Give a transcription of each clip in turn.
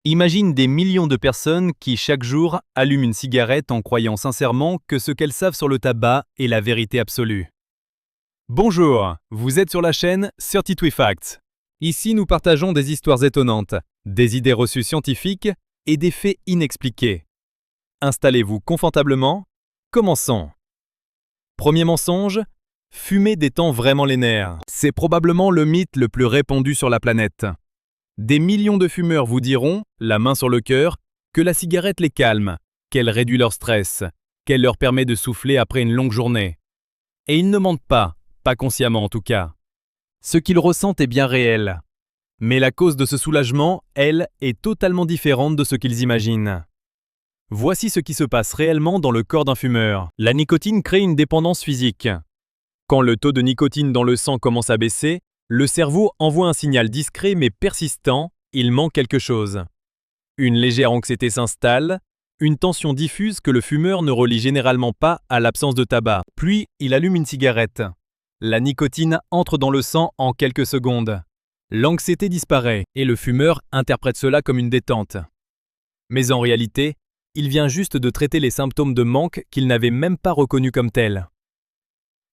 Imagine des millions de personnes qui, chaque jour, allument une cigarette en croyant sincèrement que ce qu'elles savent sur le tabac est la vérité absolue. Bonjour, vous êtes sur la chaîne 32 Facts. Ici, nous partageons des histoires étonnantes, des idées reçues scientifiques et des faits inexpliqués. Installez-vous confortablement. Commençons. Premier mensonge, fumer détend vraiment les nerfs. C'est probablement le mythe le plus répandu sur la planète. Des millions de fumeurs vous diront, la main sur le cœur, que la cigarette les calme, qu'elle réduit leur stress, qu'elle leur permet de souffler après une longue journée. Et ils ne mentent pas consciemment en tout cas. Ce qu'ils ressentent est bien réel. Mais la cause de ce soulagement, elle, est totalement différente de ce qu'ils imaginent. Voici ce qui se passe réellement dans le corps d'un fumeur. La nicotine crée une dépendance physique. Quand le taux de nicotine dans le sang commence à baisser, le cerveau envoie un signal discret mais persistant, il manque quelque chose. Une légère anxiété s'installe, une tension diffuse que le fumeur ne relie généralement pas à l'absence de tabac. Puis, il allume une cigarette. La nicotine entre dans le sang en quelques secondes. L'anxiété disparaît et le fumeur interprète cela comme une détente. Mais en réalité, il vient juste de traiter les symptômes de manque qu'il n'avait même pas reconnus comme tels.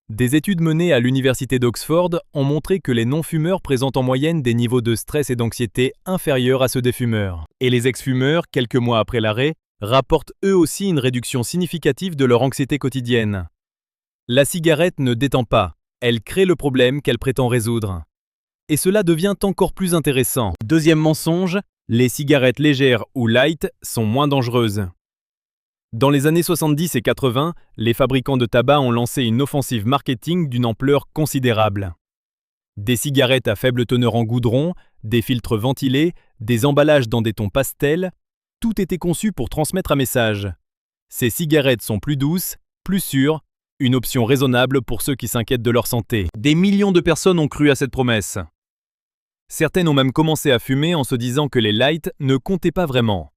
Des études menées à l'université d'Oxford ont montré que les non-fumeurs présentent en moyenne des niveaux de stress et d'anxiété inférieurs à ceux des fumeurs. Et les ex-fumeurs, quelques mois après l'arrêt, rapportent eux aussi une réduction significative de leur anxiété quotidienne. La cigarette ne détend pas, elle crée le problème qu'elle prétend résoudre. Et cela devient encore plus intéressant. Deuxième mensonge, les cigarettes légères ou light sont moins dangereuses. Dans les années 70 et 80, les fabricants de tabac ont lancé une offensive marketing d'une ampleur considérable. Des cigarettes à faible teneur en goudron, des filtres ventilés, des emballages dans des tons pastels, tout était conçu pour transmettre un message. Ces cigarettes sont plus douces, plus sûres, une option raisonnable pour ceux qui s'inquiètent de leur santé. Des millions de personnes ont cru à cette promesse. Certaines ont même commencé à fumer en se disant que les lights ne comptaient pas vraiment.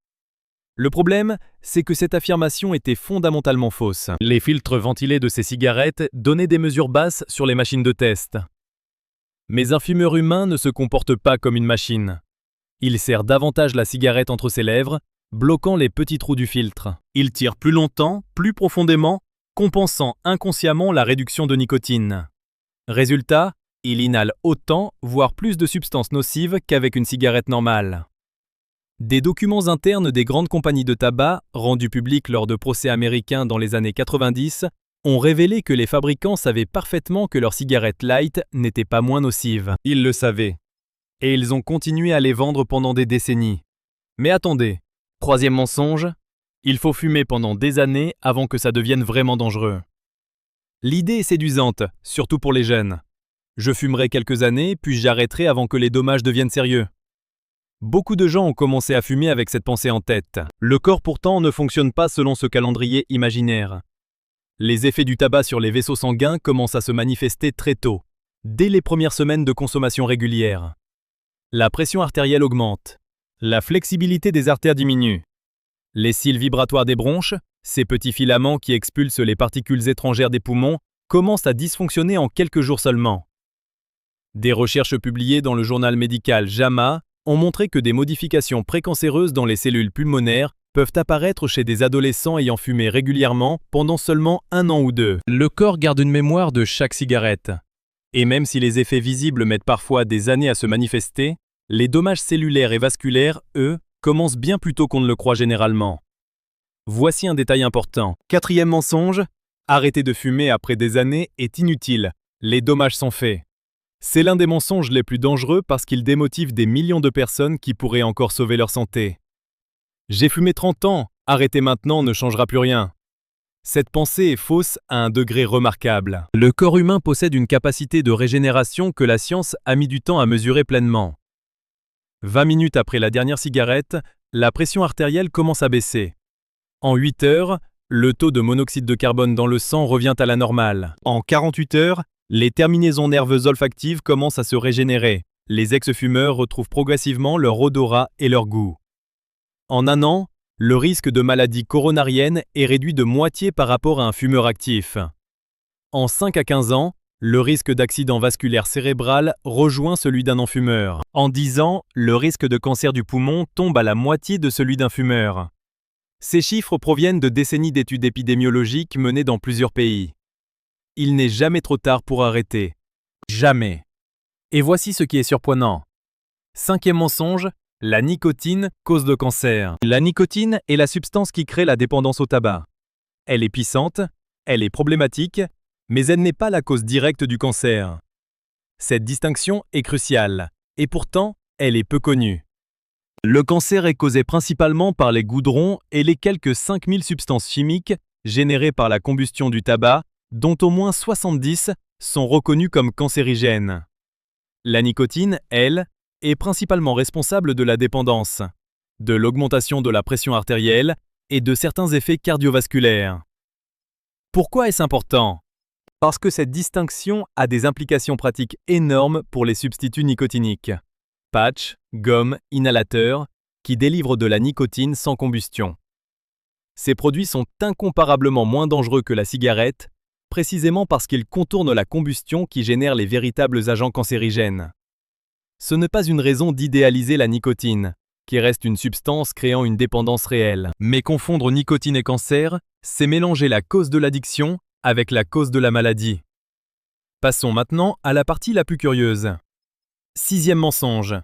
Le problème, c'est que cette affirmation était fondamentalement fausse. Les filtres ventilés de ces cigarettes donnaient des mesures basses sur les machines de test. Mais un fumeur humain ne se comporte pas comme une machine. Il serre davantage la cigarette entre ses lèvres, bloquant les petits trous du filtre. Il tire plus longtemps, plus profondément, compensant inconsciemment la réduction de nicotine. Résultat, il inhale autant, voire plus de substances nocives qu'avec une cigarette normale. Des documents internes des grandes compagnies de tabac, rendus publics lors de procès américains dans les années 90, ont révélé que les fabricants savaient parfaitement que leurs cigarettes light n'étaient pas moins nocives. Ils le savaient. Et ils ont continué à les vendre pendant des décennies. Mais attendez, troisième mensonge, il faut fumer pendant des années avant que ça devienne vraiment dangereux. L'idée est séduisante, surtout pour les jeunes. Je fumerai quelques années, puis j'arrêterai avant que les dommages deviennent sérieux. Beaucoup de gens ont commencé à fumer avec cette pensée en tête. Le corps pourtant ne fonctionne pas selon ce calendrier imaginaire. Les effets du tabac sur les vaisseaux sanguins commencent à se manifester très tôt, dès les premières semaines de consommation régulière. La pression artérielle augmente. La flexibilité des artères diminue. Les cils vibratoires des bronches, ces petits filaments qui expulsent les particules étrangères des poumons, commencent à dysfonctionner en quelques jours seulement. Des recherches publiées dans le journal médical JAMA ont montré que des modifications précancéreuses dans les cellules pulmonaires peuvent apparaître chez des adolescents ayant fumé régulièrement pendant seulement 1 an ou 2. Le corps garde une mémoire de chaque cigarette. Et même si les effets visibles mettent parfois des années à se manifester, les dommages cellulaires et vasculaires, eux, commencent bien plus tôt qu'on ne le croit généralement. Voici un détail important. Quatrième mensonge, arrêter de fumer après des années est inutile. Les dommages sont faits. C'est l'un des mensonges les plus dangereux parce qu'il démotive des millions de personnes qui pourraient encore sauver leur santé. J'ai fumé 30 ans, arrêter maintenant ne changera plus rien. Cette pensée est fausse à un degré remarquable. Le corps humain possède une capacité de régénération que la science a mis du temps à mesurer pleinement. 20 minutes après la dernière cigarette, la pression artérielle commence à baisser. En 8 heures, le taux de monoxyde de carbone dans le sang revient à la normale. En 48 heures, les terminaisons nerveuses olfactives commencent à se régénérer. Les ex-fumeurs retrouvent progressivement leur odorat et leur goût. En 1 an, le risque de maladie coronarienne est réduit de moitié par rapport à un fumeur actif. En 5 à 15 ans, Le risque d'accident vasculaire cérébral rejoint celui d'un non-fumeur. En 10 ans, le risque de cancer du poumon tombe à la moitié de celui d'un fumeur. Ces chiffres proviennent de décennies d'études épidémiologiques menées dans plusieurs pays. Il n'est jamais trop tard pour arrêter. Jamais. Et voici ce qui est surprenant. 5e mensonge, la nicotine cause de cancer. La nicotine est la substance qui crée la dépendance au tabac. Elle est puissante, elle est problématique, mais elle n'est pas la cause directe du cancer. Cette distinction est cruciale, et pourtant, elle est peu connue. Le cancer est causé principalement par les goudrons et les quelques 5000 substances chimiques générées par la combustion du tabac, dont au moins 70 sont reconnues comme cancérigènes. La nicotine, elle, est principalement responsable de la dépendance, de l'augmentation de la pression artérielle et de certains effets cardiovasculaires. Pourquoi est-ce important ? Parce que cette distinction a des implications pratiques énormes pour les substituts nicotiniques. Patchs, gommes, inhalateurs, qui délivrent de la nicotine sans combustion. Ces produits sont incomparablement moins dangereux que la cigarette, précisément parce qu'ils contournent la combustion qui génère les véritables agents cancérigènes. Ce n'est pas une raison d'idéaliser la nicotine, qui reste une substance créant une dépendance réelle. Mais confondre nicotine et cancer, c'est mélanger la cause de l'addiction avec la cause de la maladie. Passons maintenant à la partie la plus curieuse. 6e mensonge.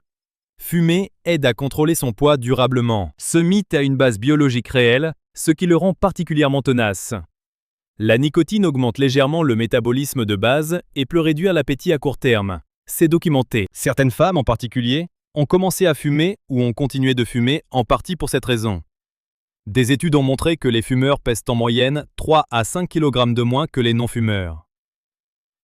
Fumer aide à contrôler son poids durablement. Ce mythe a une base biologique réelle, ce qui le rend particulièrement tenace. La nicotine augmente légèrement le métabolisme de base et peut réduire l'appétit à court terme. C'est documenté. Certaines femmes en particulier ont commencé à fumer ou ont continué de fumer en partie pour cette raison. Des études ont montré que les fumeurs pèsent en moyenne 3 à 5 kg de moins que les non-fumeurs.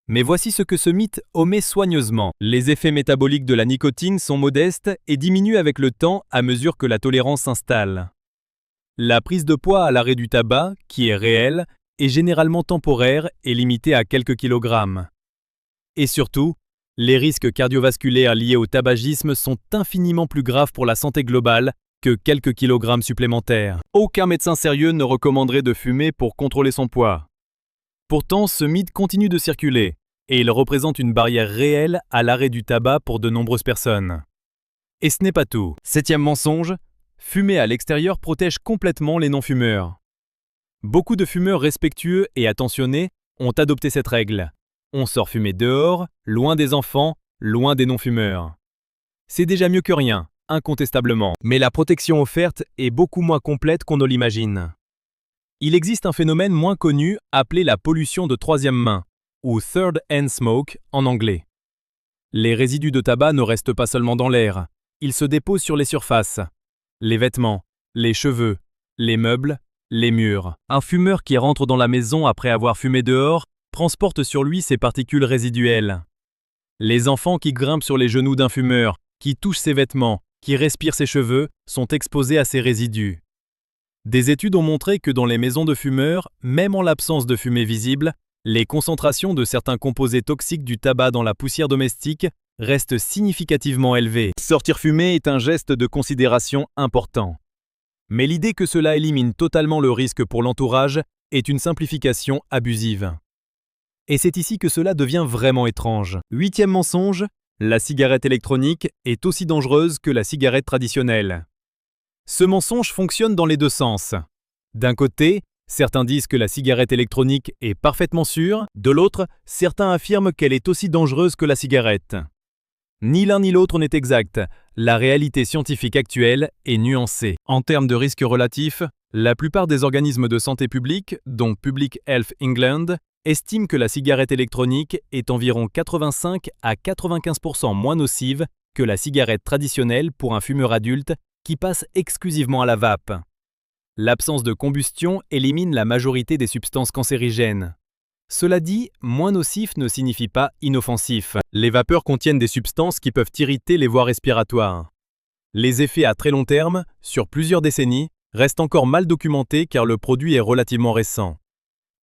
Mais voici ce que ce mythe omet soigneusement. Les effets métaboliques de la nicotine sont modestes et diminuent avec le temps à mesure que la tolérance s'installe. La prise de poids à l'arrêt du tabac, qui est réelle, est généralement temporaire et limitée à quelques kilogrammes. Et surtout, les risques cardiovasculaires liés au tabagisme sont infiniment plus graves pour la santé globale que quelques kilogrammes supplémentaires. Aucun médecin sérieux ne recommanderait de fumer pour contrôler son poids. Pourtant, ce mythe continue de circuler, et il représente une barrière réelle à l'arrêt du tabac pour de nombreuses personnes. Et ce n'est pas tout. 7e mensonge, fumer à l'extérieur protège complètement les non-fumeurs. Beaucoup de fumeurs respectueux et attentionnés ont adopté cette règle. On sort fumer dehors, loin des enfants, loin des non-fumeurs. C'est déjà mieux que rien, incontestablement, mais la protection offerte est beaucoup moins complète qu'on ne l'imagine. Il existe un phénomène moins connu appelé la pollution de troisième main, ou third hand smoke en anglais. Les résidus de tabac ne restent pas seulement dans l'air, ils se déposent sur les surfaces, les vêtements, les cheveux, les meubles, les murs. Un fumeur qui rentre dans la maison après avoir fumé dehors transporte sur lui ces particules résiduelles. Les enfants qui grimpent sur les genoux d'un fumeur, qui touchent ses vêtements, qui respirent ses cheveux, sont exposés à ces résidus. Des études ont montré que dans les maisons de fumeurs, même en l'absence de fumée visible, les concentrations de certains composés toxiques du tabac dans la poussière domestique restent significativement élevées. Sortir fumer est un geste de considération important. Mais l'idée que cela élimine totalement le risque pour l'entourage est une simplification abusive. Et c'est ici que cela devient vraiment étrange. 8e mensonge, la cigarette électronique est aussi dangereuse que la cigarette traditionnelle. Ce mensonge fonctionne dans les deux sens. D'un côté, certains disent que la cigarette électronique est parfaitement sûre, de l'autre, certains affirment qu'elle est aussi dangereuse que la cigarette. Ni l'un ni l'autre n'est exact, la réalité scientifique actuelle est nuancée. En termes de risques relatifs, la plupart des organismes de santé publique, dont Public Health England, estiment que la cigarette électronique est environ 85 à 95% moins nocive que la cigarette traditionnelle pour un fumeur adulte qui passe exclusivement à la vape. L'absence de combustion élimine la majorité des substances cancérigènes. Cela dit, moins nocif ne signifie pas inoffensif. Les vapeurs contiennent des substances qui peuvent irriter les voies respiratoires. Les effets à très long terme, sur plusieurs décennies, restent encore mal documentés car le produit est relativement récent.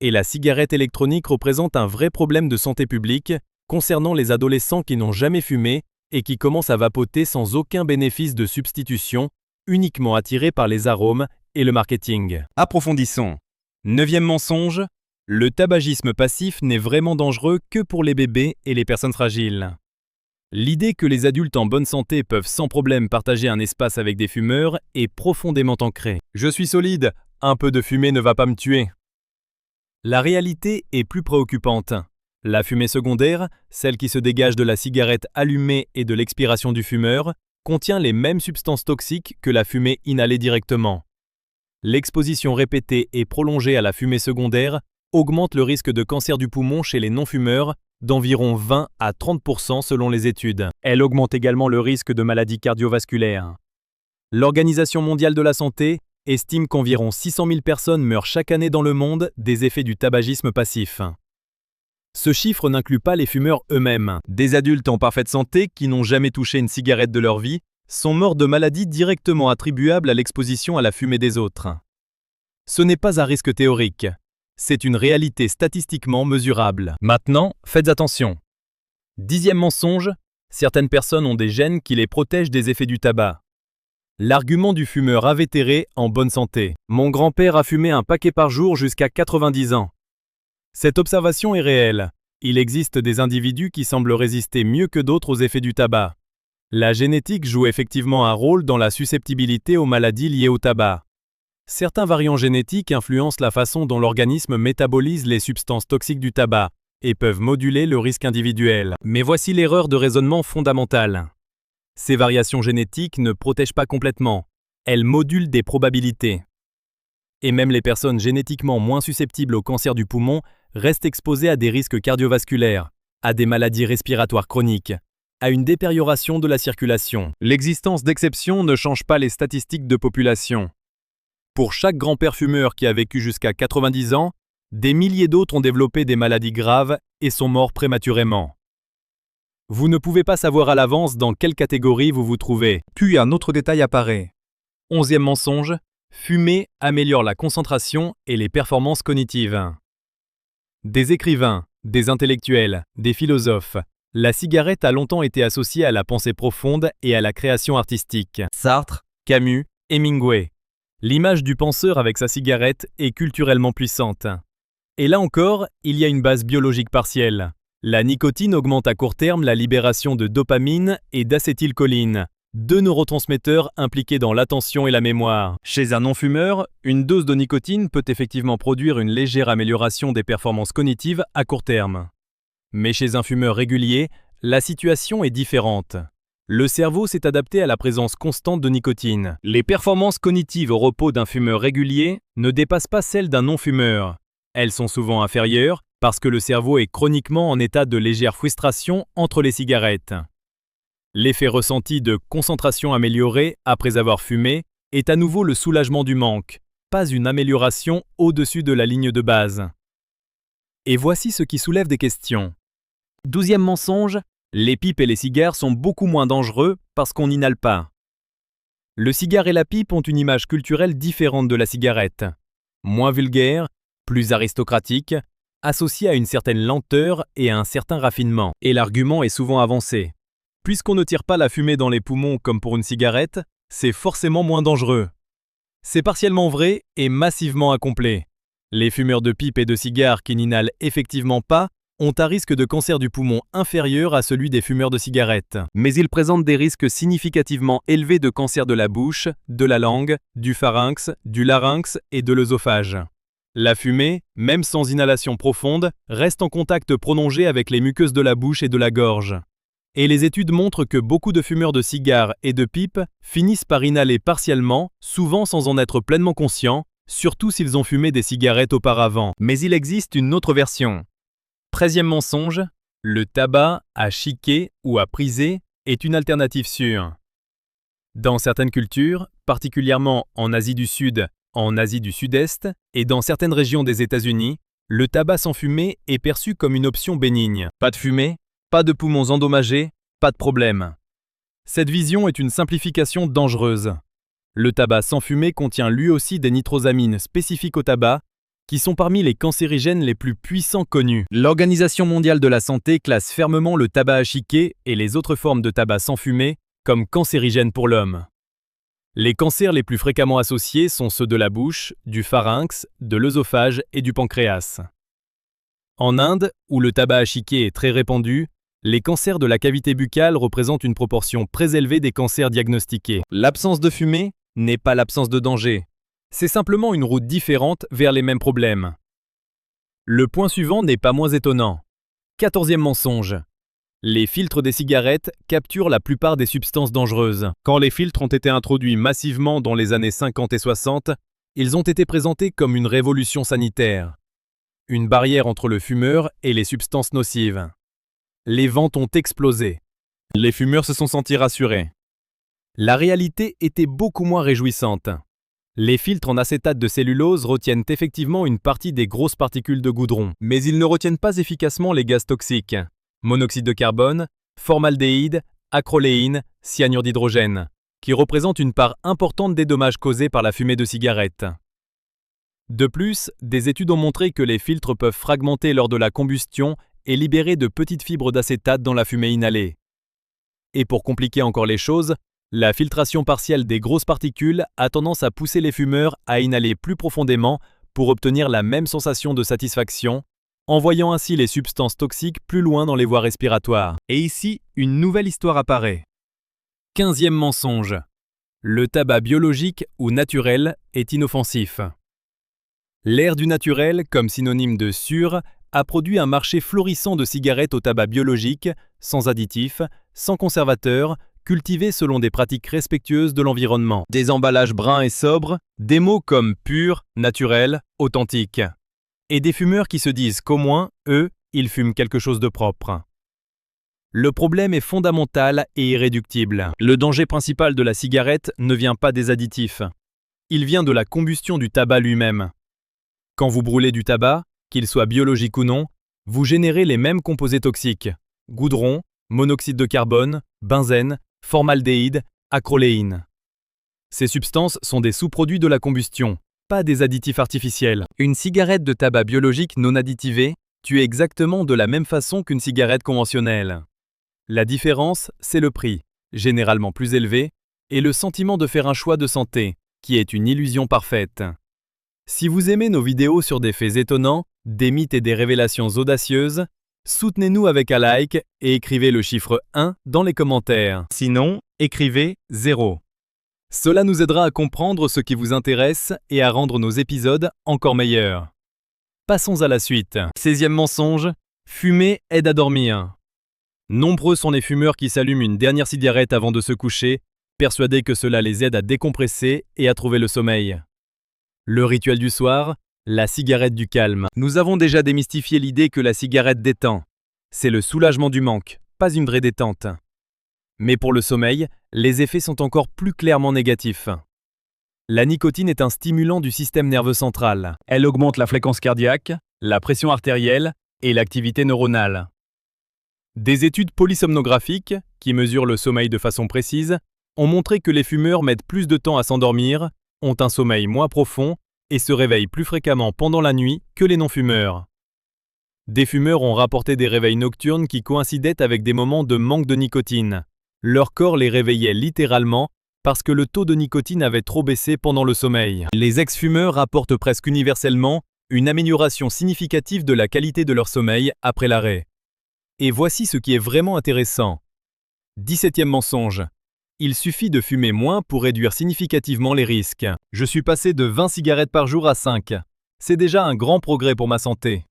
Et la cigarette électronique représente un vrai problème de santé publique concernant les adolescents qui n'ont jamais fumé et qui commencent à vapoter sans aucun bénéfice de substitution, uniquement attirés par les arômes et le marketing. Approfondissons. 9e mensonge, Le tabagisme passif n'est vraiment dangereux que pour les bébés et les personnes fragiles. L'idée que les adultes en bonne santé peuvent sans problème partager un espace avec des fumeurs est profondément ancrée. Je suis solide, un peu de fumée ne va pas me tuer. La réalité est plus préoccupante. La fumée secondaire, celle qui se dégage de la cigarette allumée et de l'expiration du fumeur, contient les mêmes substances toxiques que la fumée inhalée directement. L'exposition répétée et prolongée à la fumée secondaire augmente le risque de cancer du poumon chez les non-fumeurs d'environ 20 à 30% selon les études. Elle augmente également le risque de maladies cardiovasculaires. L'Organisation mondiale de la santé estime qu'environ 600 000 personnes meurent chaque année dans le monde des effets du tabagisme passif. Ce chiffre n'inclut pas les fumeurs eux-mêmes. Des adultes en parfaite santé qui n'ont jamais touché une cigarette de leur vie sont morts de maladies directement attribuables à l'exposition à la fumée des autres. Ce n'est pas un risque théorique. C'est une réalité statistiquement mesurable. Maintenant, faites attention. 10e mensonge, certaines personnes ont des gènes qui les protègent des effets du tabac. L'argument du fumeur invétéré en bonne santé. Mon grand-père a fumé un paquet par jour jusqu'à 90 ans. Cette observation est réelle. Il existe des individus qui semblent résister mieux que d'autres aux effets du tabac. La génétique joue effectivement un rôle dans la susceptibilité aux maladies liées au tabac. Certains variants génétiques influencent la façon dont l'organisme métabolise les substances toxiques du tabac et peuvent moduler le risque individuel. Mais voici l'erreur de raisonnement fondamentale. Ces variations génétiques ne protègent pas complètement, elles modulent des probabilités. Et même les personnes génétiquement moins susceptibles au cancer du poumon restent exposées à des risques cardiovasculaires, à des maladies respiratoires chroniques, à une détérioration de la circulation. L'existence d'exceptions ne change pas les statistiques de population. Pour chaque grand-père fumeur qui a vécu jusqu'à 90 ans, des milliers d'autres ont développé des maladies graves et sont morts prématurément. Vous ne pouvez pas savoir à l'avance dans quelle catégorie vous vous trouvez. Puis un autre détail apparaît. 11e mensonge, fumer améliore la concentration et les performances cognitives. Des écrivains, des intellectuels, des philosophes, la cigarette a longtemps été associée à la pensée profonde et à la création artistique. Sartre, Camus, Hemingway. L'image du penseur avec sa cigarette est culturellement puissante. Et là encore, il y a une base biologique partielle. La nicotine augmente à court terme la libération de dopamine et d'acétylcholine, deux neurotransmetteurs impliqués dans l'attention et la mémoire. Chez un non-fumeur, une dose de nicotine peut effectivement produire une légère amélioration des performances cognitives à court terme. Mais chez un fumeur régulier, la situation est différente. Le cerveau s'est adapté à la présence constante de nicotine. Les performances cognitives au repos d'un fumeur régulier ne dépassent pas celles d'un non-fumeur. Elles sont souvent inférieures parce que le cerveau est chroniquement en état de légère frustration entre les cigarettes. L'effet ressenti de concentration améliorée après avoir fumé est à nouveau le soulagement du manque, pas une amélioration au-dessus de la ligne de base. Et voici ce qui soulève des questions. 12e mensonge, les pipes et les cigares sont beaucoup moins dangereux parce qu'on n'inhale pas. Le cigare et la pipe ont une image culturelle différente de la cigarette. Moins vulgaire, plus aristocratique, associée à une certaine lenteur et à un certain raffinement. Et l'argument est souvent avancé. Puisqu'on ne tire pas la fumée dans les poumons comme pour une cigarette, c'est forcément moins dangereux. C'est partiellement vrai et massivement incomplet. Les fumeurs de pipe et de cigares qui n'inhalent effectivement pas ont un risque de cancer du poumon inférieur à celui des fumeurs de cigarettes. Mais ils présentent des risques significativement élevés de cancer de la bouche, de la langue, du pharynx, du larynx et de l'œsophage. La fumée, même sans inhalation profonde, reste en contact prolongé avec les muqueuses de la bouche et de la gorge. Et les études montrent que beaucoup de fumeurs de cigares et de pipes finissent par inhaler partiellement, souvent sans en être pleinement conscients, surtout s'ils ont fumé des cigarettes auparavant. Mais il existe une autre version. 13e mensonge, le tabac à chiquer ou à priser est une alternative sûre. Dans certaines cultures, particulièrement en Asie du Sud, en Asie du Sud-Est et dans certaines régions des États-Unis, le tabac sans fumée est perçu comme une option bénigne. Pas de fumée, pas de poumons endommagés, pas de problème. Cette vision est une simplification dangereuse. Le tabac sans fumée contient lui aussi des nitrosamines spécifiques au tabac, qui sont parmi les cancérigènes les plus puissants connus. L'Organisation mondiale de la santé classe fermement le tabac à chiquer et les autres formes de tabac sans fumée comme cancérigènes pour l'homme. Les cancers les plus fréquemment associés sont ceux de la bouche, du pharynx, de l'œsophage et du pancréas. En Inde, où le tabac à chiquer est très répandu, les cancers de la cavité buccale représentent une proportion très élevée des cancers diagnostiqués. L'absence de fumée n'est pas l'absence de danger. C'est simplement une route différente vers les mêmes problèmes. Le point suivant n'est pas moins étonnant. 14e mensonge. Les filtres des cigarettes capturent la plupart des substances dangereuses. Quand les filtres ont été introduits massivement dans les années 50 et 60, ils ont été présentés comme une révolution sanitaire. Une barrière entre le fumeur et les substances nocives. Les ventes ont explosé. Les fumeurs se sont sentis rassurés. La réalité était beaucoup moins réjouissante. Les filtres en acétate de cellulose retiennent effectivement une partie des grosses particules de goudron, mais ils ne retiennent pas efficacement les gaz toxiques. Monoxyde de carbone, formaldéhyde, acroléine, cyanure d'hydrogène, qui représentent une part importante des dommages causés par la fumée de cigarette. De plus, des études ont montré que les filtres peuvent fragmenter lors de la combustion et libérer de petites fibres d'acétate dans la fumée inhalée. Et pour compliquer encore les choses, la filtration partielle des grosses particules a tendance à pousser les fumeurs à inhaler plus profondément pour obtenir la même sensation de satisfaction, envoyant ainsi les substances toxiques plus loin dans les voies respiratoires. Et ici, une nouvelle histoire apparaît. 15e mensonge. Le tabac biologique ou naturel est inoffensif. L'ère du naturel, comme synonyme de sûr, a produit un marché florissant de cigarettes au tabac biologique, sans additifs, sans conservateurs, cultivées selon des pratiques respectueuses de l'environnement. Des emballages bruns et sobres, des mots comme pur, naturel, authentique. Et des fumeurs qui se disent qu'au moins, eux, ils fument quelque chose de propre. Le problème est fondamental et irréductible. Le danger principal de la cigarette ne vient pas des additifs. Il vient de la combustion du tabac lui-même. Quand vous brûlez du tabac, qu'il soit biologique ou non, vous générez les mêmes composés toxiques. Goudron, monoxyde de carbone, benzène, formaldéhyde, acroléine. Ces substances sont des sous-produits de la combustion, pas des additifs artificiels. Une cigarette de tabac biologique non additivée tue exactement de la même façon qu'une cigarette conventionnelle. La différence, c'est le prix, généralement plus élevé, et le sentiment de faire un choix de santé, qui est une illusion parfaite. Si vous aimez nos vidéos sur des faits étonnants, des mythes et des révélations audacieuses, soutenez-nous avec un like et écrivez le chiffre 1 dans les commentaires. Sinon, écrivez 0. Cela nous aidera à comprendre ce qui vous intéresse et à rendre nos épisodes encore meilleurs. Passons à la suite. 16e mensonge, fumer aide à dormir. Nombreux sont les fumeurs qui s'allument une dernière cigarette avant de se coucher, persuadés que cela les aide à décompresser et à trouver le sommeil. Le rituel du soir, la cigarette du calme. Nous avons déjà démystifié l'idée que la cigarette détend. C'est le soulagement du manque, pas une vraie détente. Mais pour le sommeil, les effets sont encore plus clairement négatifs. La nicotine est un stimulant du système nerveux central. Elle augmente la fréquence cardiaque, la pression artérielle et l'activité neuronale. Des études polysomnographiques, qui mesurent le sommeil de façon précise, ont montré que les fumeurs mettent plus de temps à s'endormir, ont un sommeil moins profond et se réveillent plus fréquemment pendant la nuit que les non-fumeurs. Des fumeurs ont rapporté des réveils nocturnes qui coïncidaient avec des moments de manque de nicotine. Leur corps les réveillait littéralement parce que le taux de nicotine avait trop baissé pendant le sommeil. Les ex-fumeurs rapportent presque universellement une amélioration significative de la qualité de leur sommeil après l'arrêt. Et voici ce qui est vraiment intéressant. 17e mensonge. Il suffit de fumer moins pour réduire significativement les risques. Je suis passé de 20 cigarettes par jour à 5. C'est déjà un grand progrès pour ma santé.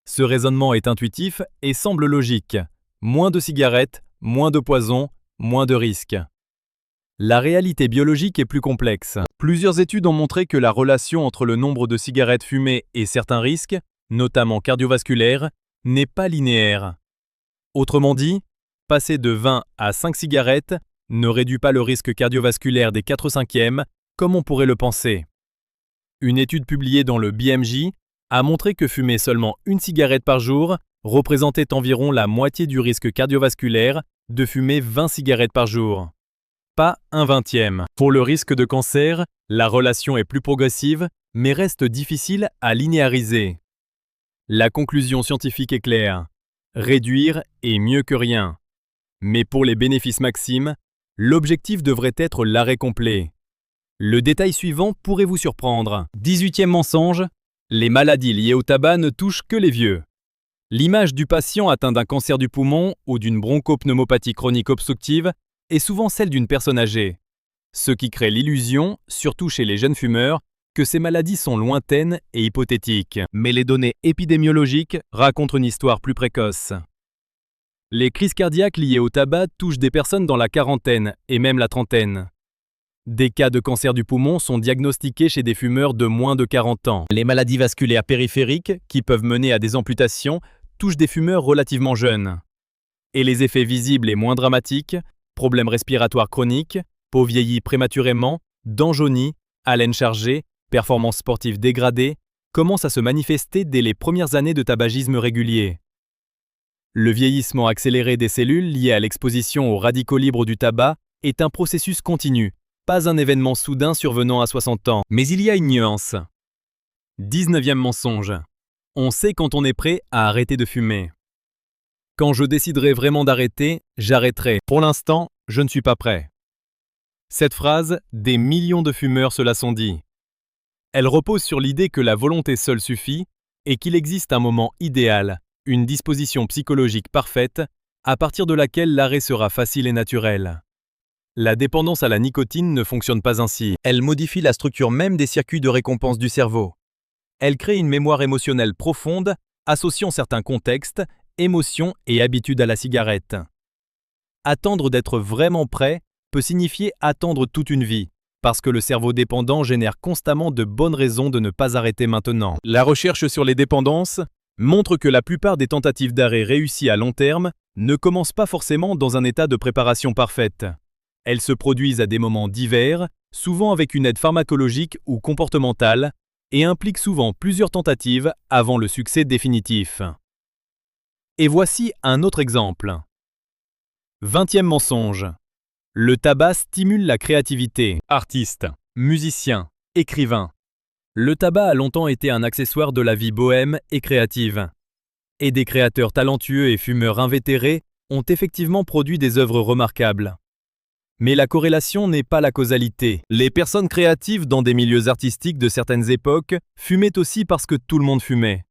Ce raisonnement est intuitif et semble logique. Moins de cigarettes, moins de poison, moins de risques. La réalité biologique est plus complexe. Plusieurs études ont montré que la relation entre le nombre de cigarettes fumées et certains risques, notamment cardiovasculaires, n'est pas linéaire. Autrement dit, passer de 20 à 5 cigarettes ne réduit pas le risque cardiovasculaire des 4/5e, comme on pourrait le penser. Une étude publiée dans le BMJ a montré que fumer seulement une cigarette par jour représentait environ la moitié du risque cardiovasculaire de fumer 20 cigarettes par jour. Pas 1/20e. Pour le risque de cancer, la relation est plus progressive, mais reste difficile à linéariser. La conclusion scientifique est claire. Réduire est mieux que rien. Mais pour les bénéfices maximes, l'objectif devrait être l'arrêt complet. Le détail suivant pourrait vous surprendre. 18e mensonge, les maladies liées au tabac ne touchent que les vieux. L'image du patient atteint d'un cancer du poumon ou d'une bronchopneumopathie chronique obstructive est souvent celle d'une personne âgée, ce qui crée l'illusion, surtout chez les jeunes fumeurs, que ces maladies sont lointaines et hypothétiques. Mais les données épidémiologiques racontent une histoire plus précoce. Les crises cardiaques liées au tabac touchent des personnes dans la quarantaine et même la trentaine. Des cas de cancer du poumon sont diagnostiqués chez des fumeurs de moins de 40 ans. Les maladies vasculaires périphériques, qui peuvent mener à des amputations, touchent des fumeurs relativement jeunes. Et les effets visibles et moins dramatiques, problèmes respiratoires chroniques, peau vieillie prématurément, dents jaunies, haleine chargée, performances sportives dégradées, commencent à se manifester dès les premières années de tabagisme régulier. Le vieillissement accéléré des cellules lié à l'exposition aux radicaux libres du tabac est un processus continu, pas un événement soudain survenant à 60 ans. Mais il y a une nuance. 19e mensonge. On sait quand on est prêt à arrêter de fumer. Quand je déciderai vraiment d'arrêter, j'arrêterai. Pour l'instant, je ne suis pas prêt. Cette phrase, des millions de fumeurs se la sont dit. Elle repose sur l'idée que la volonté seule suffit et qu'il existe un moment idéal, une disposition psychologique parfaite, à partir de laquelle l'arrêt sera facile et naturel. La dépendance à la nicotine ne fonctionne pas ainsi. Elle modifie la structure même des circuits de récompense du cerveau. Elle crée une mémoire émotionnelle profonde, associant certains contextes, émotions et habitudes à la cigarette. Attendre d'être vraiment prêt peut signifier attendre toute une vie, parce que le cerveau dépendant génère constamment de bonnes raisons de ne pas arrêter maintenant. La recherche sur les dépendances montre que la plupart des tentatives d'arrêt réussies à long terme ne commencent pas forcément dans un état de préparation parfaite. Elles se produisent à des moments divers, souvent avec une aide pharmacologique ou comportementale, et impliquent souvent plusieurs tentatives avant le succès définitif. Et voici un autre exemple. 20e mensonge. Le tabac stimule la créativité. Artiste, musicien, écrivain. Le tabac a longtemps été un accessoire de la vie bohème et créative. Et des créateurs talentueux et fumeurs invétérés ont effectivement produit des œuvres remarquables. Mais la corrélation n'est pas la causalité. Les personnes créatives dans des milieux artistiques de certaines époques fumaient aussi parce que tout le monde fumait.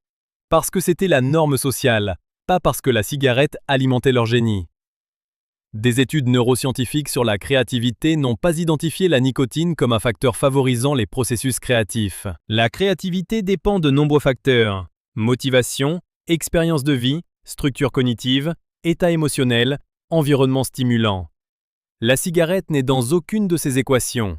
Parce que c'était la norme sociale, pas parce que la cigarette alimentait leur génie. Des études neuroscientifiques sur la créativité n'ont pas identifié la nicotine comme un facteur favorisant les processus créatifs. La créativité dépend de nombreux facteurs: motivation, expérience de vie, structure cognitive, état émotionnel, environnement stimulant. La cigarette n'est dans aucune de ces équations.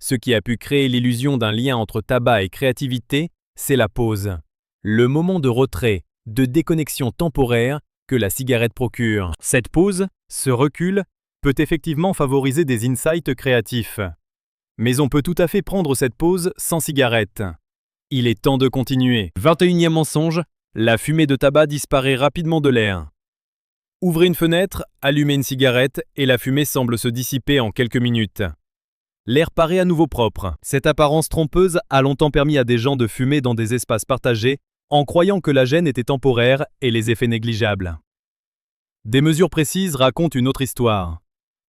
Ce qui a pu créer l'illusion d'un lien entre tabac et créativité, c'est la pause. Le moment de retrait, de déconnexion temporaire que la cigarette procure. Cette pause, ce recul, peut effectivement favoriser des insights créatifs. Mais on peut tout à fait prendre cette pause sans cigarette. Il est temps de continuer. 21e mensonge, la fumée de tabac disparaît rapidement de l'air. Ouvrez une fenêtre, allumez une cigarette et la fumée semble se dissiper en quelques minutes. L'air paraît à nouveau propre. Cette apparence trompeuse a longtemps permis à des gens de fumer dans des espaces partagés en croyant que la gêne était temporaire et les effets négligeables. Des mesures précises racontent une autre histoire.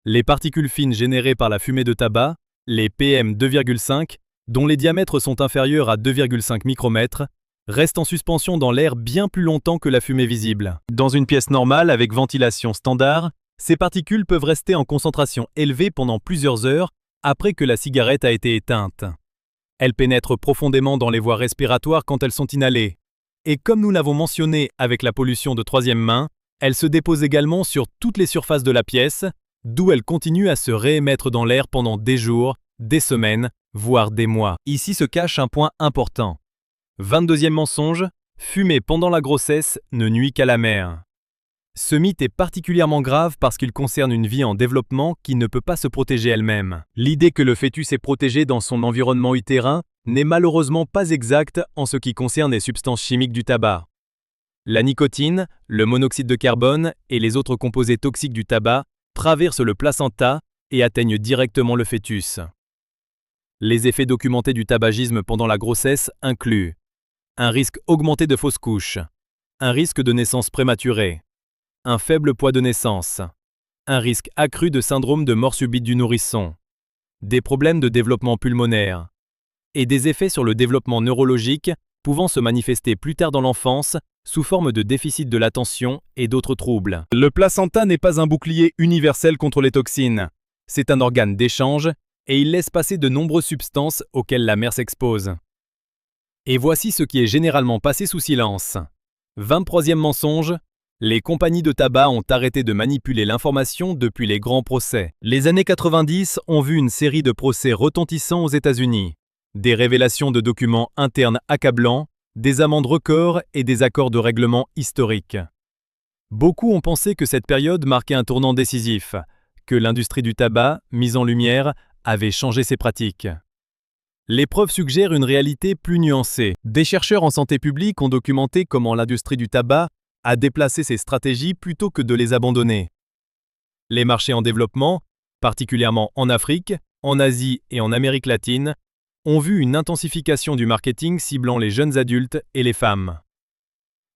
Les particules fines générées par la fumée de tabac, les PM2,5, dont les diamètres sont inférieurs à 2,5 micromètres, restent en suspension dans l'air bien plus longtemps que la fumée visible. Dans une pièce normale avec ventilation standard, ces particules peuvent rester en concentration élevée pendant plusieurs heures après que la cigarette a été éteinte. Elles pénètrent profondément dans les voies respiratoires quand elles sont inhalées. Et comme nous l'avons mentionné avec la pollution de troisième main, elles se déposent également sur toutes les surfaces de la pièce, d'où elles continuent à se réémettre dans l'air pendant des jours, des semaines, voire des mois. Ici se cache un point important. 22e mensonge, fumer pendant la grossesse ne nuit qu'à la mère. Ce mythe est particulièrement grave parce qu'il concerne une vie en développement qui ne peut pas se protéger elle-même. L'idée que le fœtus est protégé dans son environnement utérin n'est malheureusement pas exacte en ce qui concerne les substances chimiques du tabac. La nicotine, le monoxyde de carbone et les autres composés toxiques du tabac traversent le placenta et atteignent directement le fœtus. Les effets documentés du tabagisme pendant la grossesse incluent un risque augmenté de fausses couches, un risque de naissance prématurée, un faible poids de naissance, un risque accru de syndrome de mort subite du nourrisson, des problèmes de développement pulmonaire et des effets sur le développement neurologique pouvant se manifester plus tard dans l'enfance sous forme de déficit de l'attention et d'autres troubles. Le placenta n'est pas un bouclier universel contre les toxines. C'est un organe d'échange et il laisse passer de nombreuses substances auxquelles la mère s'expose. Et voici ce qui est généralement passé sous silence. 23e mensonge, les compagnies de tabac ont arrêté de manipuler l'information depuis les grands procès. Les années 90 ont vu une série de procès retentissants aux États-Unis. Des révélations de documents internes accablants, des amendes records et des accords de règlement historiques. Beaucoup ont pensé que cette période marquait un tournant décisif, que l'industrie du tabac, mise en lumière, avait changé ses pratiques. Les preuves suggèrent une réalité plus nuancée. Des chercheurs en santé publique ont documenté comment l'industrie du tabac a déplacé ses stratégies plutôt que de les abandonner. Les marchés en développement, particulièrement en Afrique, en Asie et en Amérique latine, ont vu une intensification du marketing ciblant les jeunes adultes et les femmes.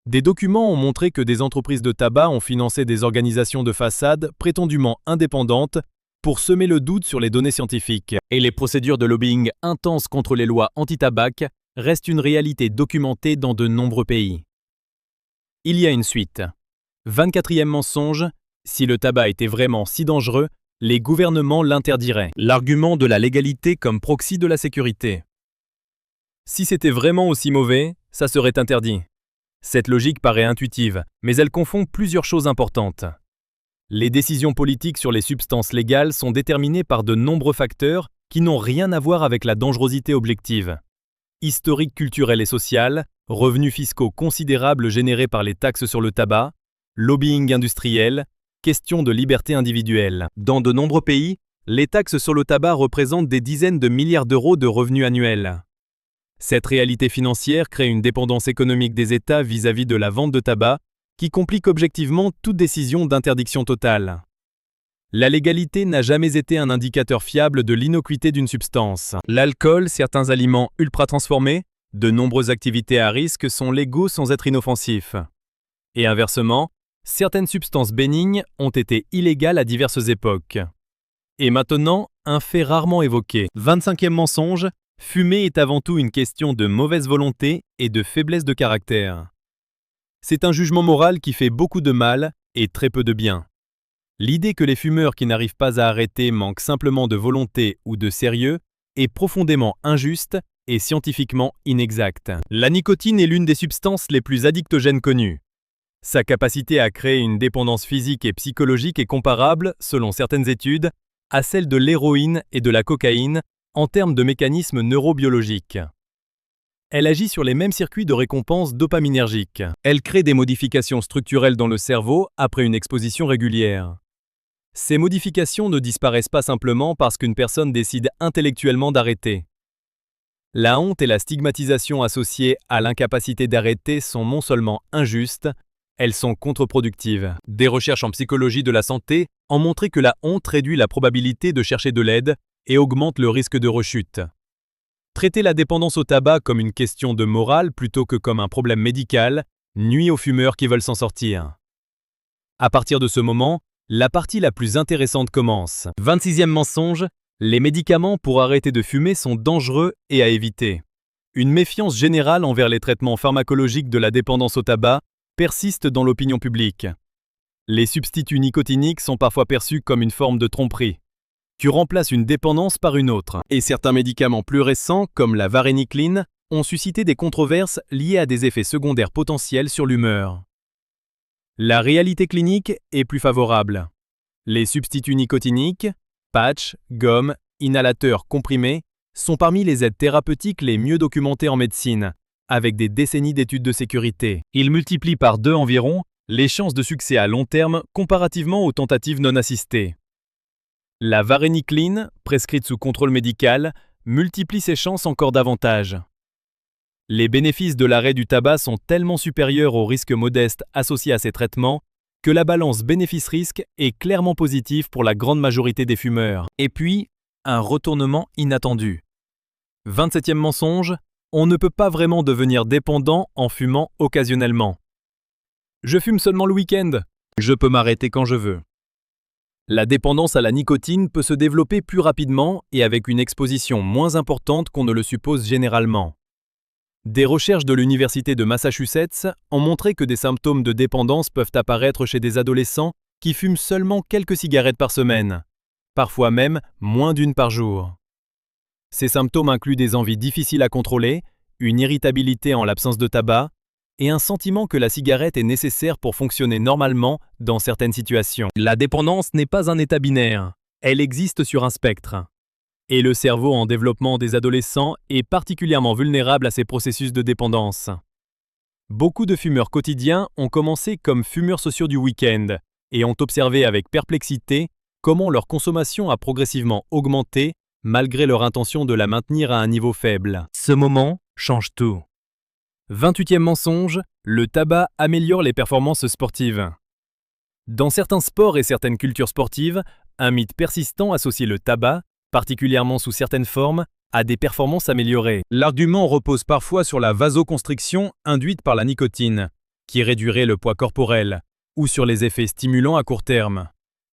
Des documents ont montré que des entreprises de tabac ont financé des organisations de façade prétendument indépendantes pour semer le doute sur les données scientifiques. Et les procédures de lobbying intenses contre les lois anti-tabac restent une réalité documentée dans de nombreux pays. Il y a une suite. 24e mensonge, si le tabac était vraiment si dangereux, les gouvernements l'interdiraient. L'argument de la légalité comme proxy de la sécurité. Si c'était vraiment aussi mauvais, ça serait interdit. Cette logique paraît intuitive, mais elle confond plusieurs choses importantes. Les décisions politiques sur les substances légales sont déterminées par de nombreux facteurs qui n'ont rien à voir avec la dangerosité objective. Historique culturel et social, revenus fiscaux considérables générés par les taxes sur le tabac, lobbying industriel, question de liberté individuelle. Dans de nombreux pays, les taxes sur le tabac représentent des dizaines de milliards d'euros de revenus annuels. Cette réalité financière crée une dépendance économique des États vis-à-vis de la vente de tabac qui complique objectivement toute décision d'interdiction totale. La légalité n'a jamais été un indicateur fiable de l'innocuité d'une substance. L'alcool, certains aliments ultra-transformés, de nombreuses activités à risque sont légaux sans être inoffensifs. Et inversement, certaines substances bénignes ont été illégales à diverses époques. Et maintenant, un fait rarement évoqué. 25e mensonge, fumer est avant tout une question de mauvaise volonté et de faiblesse de caractère. C'est un jugement moral qui fait beaucoup de mal et très peu de bien. L'idée que les fumeurs qui n'arrivent pas à arrêter manquent simplement de volonté ou de sérieux est profondément injuste et scientifiquement inexacte. La nicotine est l'une des substances les plus addictogènes connues. Sa capacité à créer une dépendance physique et psychologique est comparable, selon certaines études, à celle de l'héroïne et de la cocaïne en termes de mécanismes neurobiologiques. Elle agit sur les mêmes circuits de récompense dopaminergiques. Elle crée des modifications structurelles dans le cerveau après une exposition régulière. Ces modifications ne disparaissent pas simplement parce qu'une personne décide intellectuellement d'arrêter. La honte et la stigmatisation associées à l'incapacité d'arrêter sont non seulement injustes, elles sont contre-productives. Des recherches en psychologie de la santé ont montré que la honte réduit la probabilité de chercher de l'aide et augmente le risque de rechute. Traiter la dépendance au tabac comme une question de morale plutôt que comme un problème médical nuit aux fumeurs qui veulent s'en sortir. À partir de ce moment, la partie la plus intéressante commence. 26e mensonge, les médicaments pour arrêter de fumer sont dangereux et à éviter. Une méfiance générale envers les traitements pharmacologiques de la dépendance au tabac persiste dans l'opinion publique. Les substituts nicotiniques sont parfois perçus comme une forme de tromperie, qui remplace une dépendance par une autre. Et certains médicaments plus récents, comme la varénicline, ont suscité des controverses liées à des effets secondaires potentiels sur l'humeur. La réalité clinique est plus favorable. Les substituts nicotiniques, patchs, gommes, inhalateurs comprimés, sont parmi les aides thérapeutiques les mieux documentées en médecine, avec des décennies d'études de sécurité. Ils multiplient par 2 environ les chances de succès à long terme comparativement aux tentatives non assistées. La varénicline, prescrite sous contrôle médical, multiplie ses chances encore davantage. Les bénéfices de l'arrêt du tabac sont tellement supérieurs aux risques modestes associés à ces traitements que la balance bénéfice-risque est clairement positive pour la grande majorité des fumeurs. Et puis, un retournement inattendu. 27e mensonge, on ne peut pas vraiment devenir dépendant en fumant occasionnellement. Je fume seulement le week-end. Je peux m'arrêter quand je veux. La dépendance à la nicotine peut se développer plus rapidement et avec une exposition moins importante qu'on ne le suppose généralement. Des recherches de l'Université de Massachusetts ont montré que des symptômes de dépendance peuvent apparaître chez des adolescents qui fument seulement quelques cigarettes par semaine, parfois même moins d'une par jour. Ces symptômes incluent des envies difficiles à contrôler, une irritabilité en l'absence de tabac et un sentiment que la cigarette est nécessaire pour fonctionner normalement dans certaines situations. La dépendance n'est pas un état binaire, elle existe sur un spectre. Et le cerveau en développement des adolescents est particulièrement vulnérable à ces processus de dépendance. Beaucoup de fumeurs quotidiens ont commencé comme fumeurs sociaux du week-end et ont observé avec perplexité comment leur consommation a progressivement augmenté malgré leur intention de la maintenir à un niveau faible. Ce moment change tout. 28e mensonge, le tabac améliore les performances sportives. Dans certains sports et certaines cultures sportives, un mythe persistant associe le tabac, particulièrement sous certaines formes, à des performances améliorées. L'argument repose parfois sur la vasoconstriction induite par la nicotine, qui réduirait le poids corporel, ou sur les effets stimulants à court terme.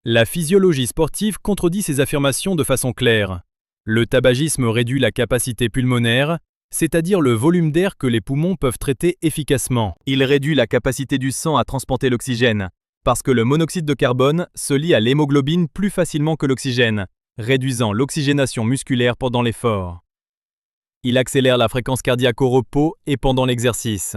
La physiologie sportive contredit ces affirmations de façon claire. Le tabagisme réduit la capacité pulmonaire, c'est-à-dire le volume d'air que les poumons peuvent traiter efficacement. Il réduit la capacité du sang à transporter l'oxygène, parce que le monoxyde de carbone se lie à l'hémoglobine plus facilement que l'oxygène, réduisant l'oxygénation musculaire pendant l'effort. Il accélère la fréquence cardiaque au repos et pendant l'exercice.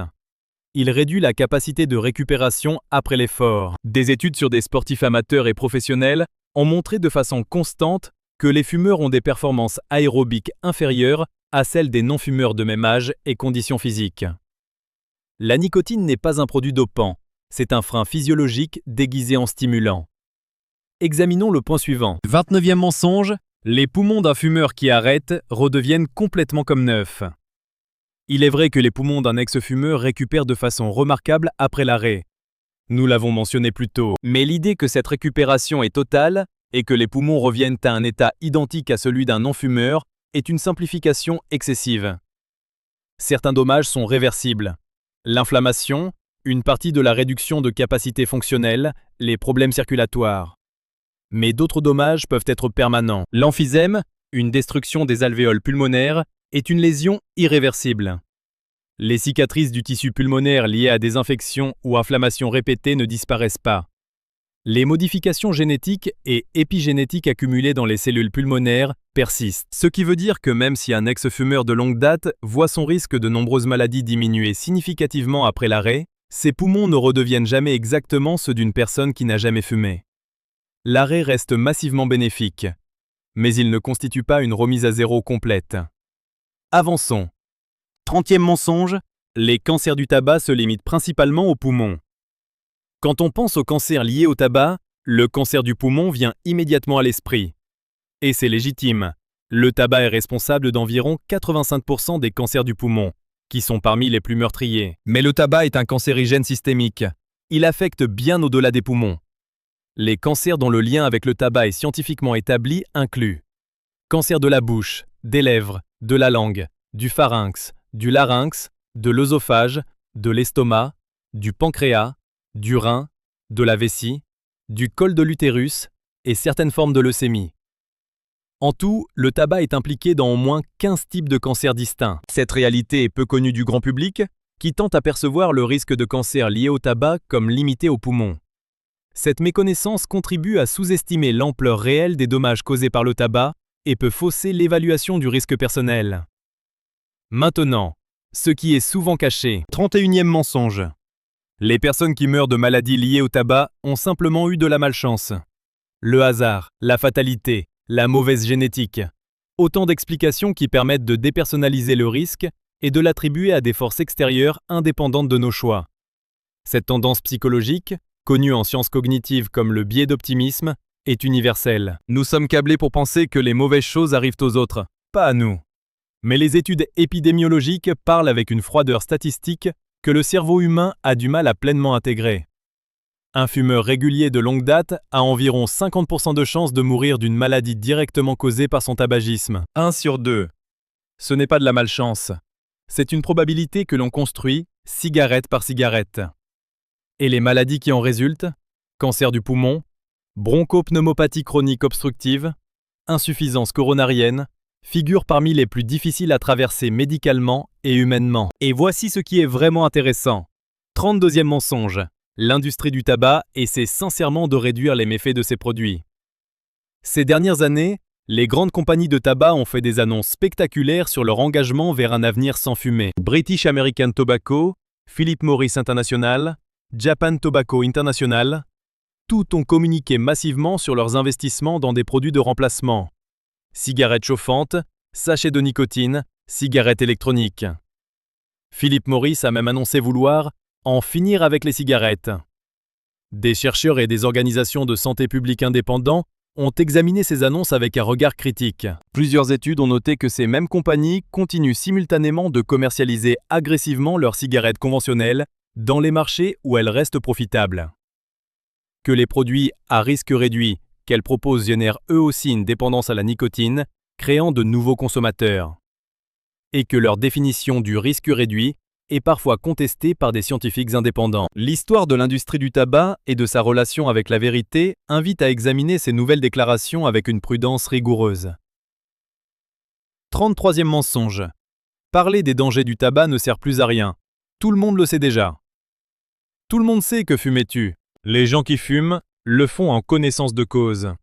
Il réduit la capacité de récupération après l'effort. Des études sur des sportifs amateurs et professionnels ont montré de façon constante que les fumeurs ont des performances aérobiques inférieures à celles des non-fumeurs de même âge et conditions physiques. La nicotine n'est pas un produit dopant, c'est un frein physiologique déguisé en stimulant. Examinons le point suivant. 29e mensonge, les poumons d'un fumeur qui arrête redeviennent complètement comme neufs. Il est vrai que les poumons d'un ex-fumeur récupèrent de façon remarquable après l'arrêt. Nous l'avons mentionné plus tôt, mais l'idée que cette récupération est totale et que les poumons reviennent à un état identique à celui d'un non-fumeur est une simplification excessive. Certains dommages sont réversibles. L'inflammation, une partie de la réduction de capacité fonctionnelle, les problèmes circulatoires. Mais d'autres dommages peuvent être permanents. L'emphysème, une destruction des alvéoles pulmonaires, est une lésion irréversible. Les cicatrices du tissu pulmonaire liées à des infections ou inflammations répétées ne disparaissent pas. Les modifications génétiques et épigénétiques accumulées dans les cellules pulmonaires persistent. Ce qui veut dire que même si un ex-fumeur de longue date voit son risque de nombreuses maladies diminuer significativement après l'arrêt, ses poumons ne redeviennent jamais exactement ceux d'une personne qui n'a jamais fumé. L'arrêt reste massivement bénéfique, mais il ne constitue pas une remise à zéro complète. Avançons. 30e mensonge, les cancers du tabac se limitent principalement aux poumons. Quand on pense au cancer lié au tabac, le cancer du poumon vient immédiatement à l'esprit. Et c'est légitime. Le tabac est responsable d'environ 85% des cancers du poumon, qui sont parmi les plus meurtriers. Mais le tabac est un cancérigène systémique. Il affecte bien au-delà des poumons. Les cancers dont le lien avec le tabac est scientifiquement établi incluent cancer de la bouche, des lèvres, de la langue, du pharynx, du larynx, de l'œsophage, de l'estomac, du pancréas, du rein, de la vessie, du col de l'utérus et certaines formes de leucémie. En tout, le tabac est impliqué dans au moins 15 types de cancers distincts. Cette réalité est peu connue du grand public, qui tente à percevoir le risque de cancer lié au tabac comme limité aux poumons. Cette méconnaissance contribue à sous-estimer l'ampleur réelle des dommages causés par le tabac et peut fausser l'évaluation du risque personnel. Maintenant, ce qui est souvent caché. 31e mensonge. Les personnes qui meurent de maladies liées au tabac ont simplement eu de la malchance. Le hasard, la fatalité, la mauvaise génétique. Autant d'explications qui permettent de dépersonnaliser le risque et de l'attribuer à des forces extérieures indépendantes de nos choix. Cette tendance psychologique, connue en sciences cognitives comme le biais d'optimisme, est universelle. Nous sommes câblés pour penser que les mauvaises choses arrivent aux autres, pas à nous. Mais les études épidémiologiques parlent avec une froideur statistique que le cerveau humain a du mal à pleinement intégrer. Un fumeur régulier de longue date a environ 50% de chances de mourir d'une maladie directement causée par son tabagisme. 1 sur 2. Ce n'est pas de la malchance. C'est une probabilité que l'on construit cigarette par cigarette. Et les maladies qui en résultent, cancer du poumon, bronchopneumopathie chronique obstructive, insuffisance coronarienne, figurent parmi les plus difficiles à traverser médicalement et humainement. Et voici ce qui est vraiment intéressant. 32e mensonge. L'industrie du tabac essaie sincèrement de réduire les méfaits de ses produits. Ces dernières années, les grandes compagnies de tabac ont fait des annonces spectaculaires sur leur engagement vers un avenir sans fumée. British American Tobacco, Philip Morris International, Japan Tobacco International, tout ont communiqué massivement sur leurs investissements dans des produits de remplacement. Cigarettes chauffantes, sachets de nicotine, cigarettes électroniques. Philip Morris a même annoncé vouloir en finir avec les cigarettes. Des chercheurs et des organisations de santé publique indépendants ont examiné ces annonces avec un regard critique. Plusieurs études ont noté que ces mêmes compagnies continuent simultanément de commercialiser agressivement leurs cigarettes conventionnelles dans les marchés où elles restent profitables. Que les produits à risque réduit qu'elles proposent génèrent eux aussi une dépendance à la nicotine, créant de nouveaux consommateurs. Et que leur définition du risque réduit est parfois contestée par des scientifiques indépendants. L'histoire de l'industrie du tabac et de sa relation avec la vérité invite à examiner ces nouvelles déclarations avec une prudence rigoureuse. 33e mensonge. Parler des dangers du tabac ne sert plus à rien. Tout le monde le sait déjà. Tout le monde sait que fumer tue. Les gens qui fument le font en connaissance de cause.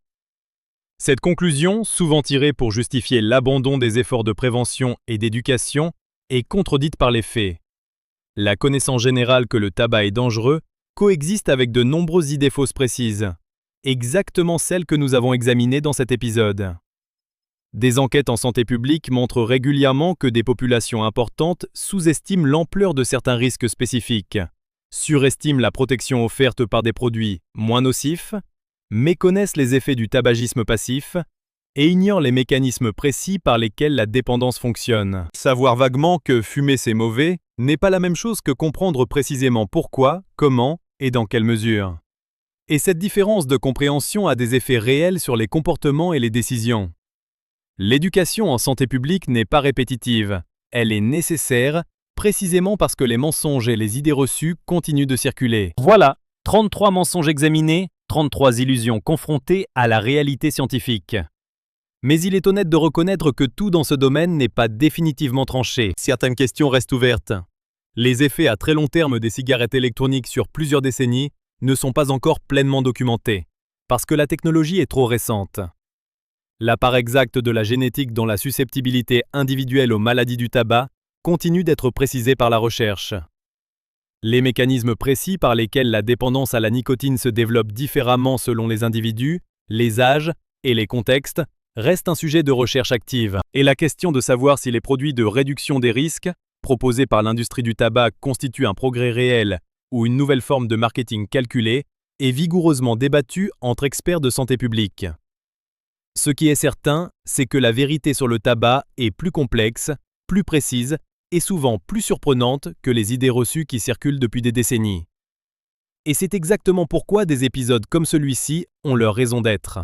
Cette conclusion, souvent tirée pour justifier l'abandon des efforts de prévention et d'éducation, est contredite par les faits. La connaissance générale que le tabac est dangereux coexiste avec de nombreuses idées fausses précises, exactement celles que nous avons examinées dans cet épisode. Des enquêtes en santé publique montrent régulièrement que des populations importantes sous-estiment l'ampleur de certains risques spécifiques, surestiment la protection offerte par des produits moins nocifs, méconnaissent les effets du tabagisme passif et ignorent les mécanismes précis par lesquels la dépendance fonctionne. Savoir vaguement que fumer c'est mauvais n'est pas la même chose que comprendre précisément pourquoi, comment et dans quelle mesure. Et cette différence de compréhension a des effets réels sur les comportements et les décisions. L'éducation en santé publique n'est pas répétitive, elle est nécessaire, précisément parce que les mensonges et les idées reçues continuent de circuler. Voilà, 33 mensonges examinés, 33 illusions confrontées à la réalité scientifique. Mais il est honnête de reconnaître que tout dans ce domaine n'est pas définitivement tranché. Certaines questions restent ouvertes. Les effets à très long terme des cigarettes électroniques sur plusieurs décennies ne sont pas encore pleinement documentés, parce que la technologie est trop récente. La part exacte de la génétique dans la susceptibilité individuelle aux maladies du tabac continue d'être précisée par la recherche. Les mécanismes précis par lesquels la dépendance à la nicotine se développe différemment selon les individus, les âges et les contextes reste un sujet de recherche active. Et la question de savoir si les produits de réduction des risques proposés par l'industrie du tabac constituent un progrès réel ou une nouvelle forme de marketing calculé est vigoureusement débattue entre experts de santé publique. Ce qui est certain, c'est que la vérité sur le tabac est plus complexe, plus précise et souvent plus surprenante que les idées reçues qui circulent depuis des décennies. Et c'est exactement pourquoi des épisodes comme celui-ci ont leur raison d'être.